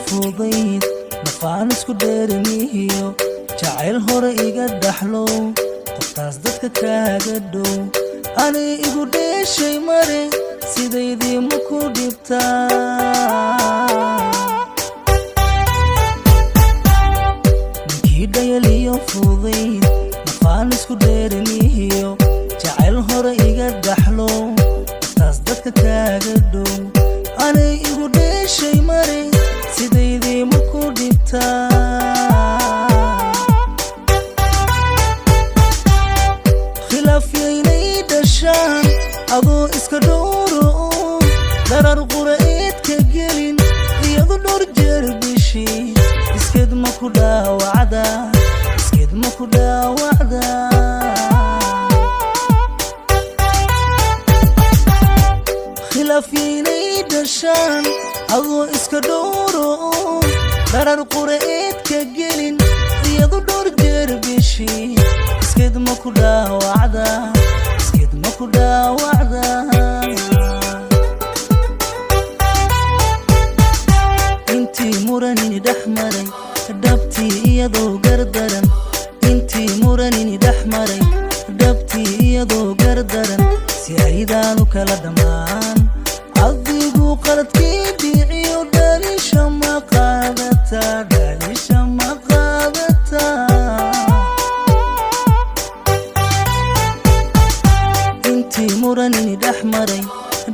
fudayd nafaan isku dheermiyo jacayl hore iga dhaxlo qoftaas dadka kaaga dhow ani igu dheeshay mare sidaydii ma ku dhibtaa ninkii dhayaliyo fudayd nafaan isku dheermiyo jacayl hore iga dhaxlo qoftaas dadka kaaga dhow ani igu dheeshay mare sidaydii ma ku dhibtaa khilaafyaynay dhashaan adoo iska dhowro darar qura'eed ka gelin iyadu dhowr jeer bishii iskeed ma ku dhaawacda khilaafyaynay dhashaan adoo iska dhowro darar qura'eed ka gelin iyadu dhowr jeer bishii iskeed ma ku dhaawacda intii muranini dhex maray dhabtii iyadoo gardaran intii muranini dhex maray dhabtii iyadoo gardaran si aydaanu kala dhammaan adigu qaladkii dhiciyo dhalisha ma qaadataa intii muranini dhex maray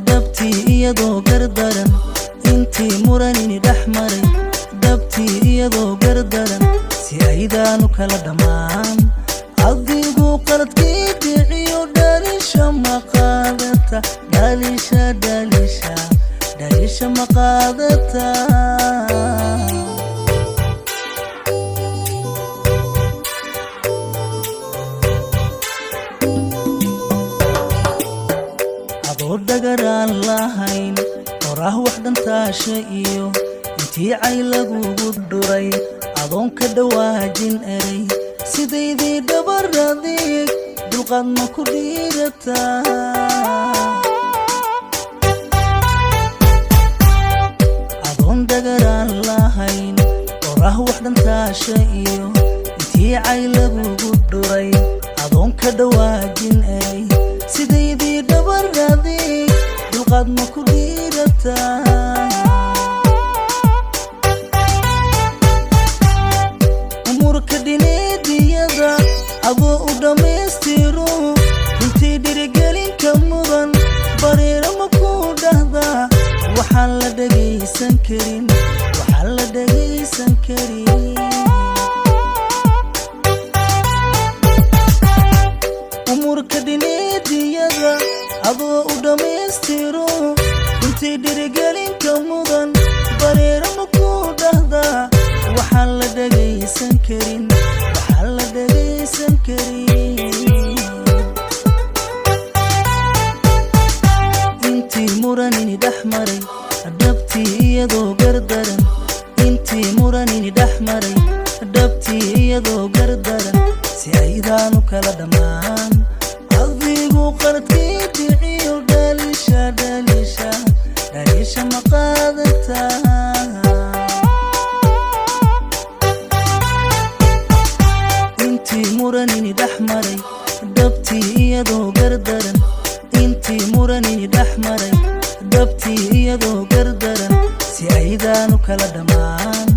dhabtii iyadoo gardaran intii muranini dhex maray dhabtii iyadoo gardaran si aydaanu kala dhammaan adigu qaladkii dhiciyo dhalisha ma qaadata dhalisha ma qaadata adoo dhagaraan lahayn qorah wax dhantaasha iyo intii cay lagugu dhuray adoon ka dhawaajin eray sidaydii dhabar adeeg dulqaad ma ku dhiirataa adoon dhagaraan lahayn qorah wax dhantaasha iyo intii cay lagugu dhuray adoon ka dhawaajin eray sidaydii dhabar adeeg dulqaad ma ku dhiirataa umurka dhineediyada adoo u dhammaystiro intii dhirigelinka mudan bareera ma ku dhahdaa waxaan la dhagaysan karin umurka dhineediyada adoo u dhammaystiro intii dhirigelinka mudan bareera ma ku dhahdaa waxaan la dhagaysan karin intii muranini dhex maray dhabtii iyadoo gardaran intii muranini dhex maray dhabtii iyadoo gardaran si aydaanu kala dhammaan adigu qaladkii dhiciyo dhalisha ma qaadataa intii muranini dhex maray dhabtii iyadoo gardaran intii muranini dhex maray dhabtii iyadoo gardaran si aydaanu kala dhammaan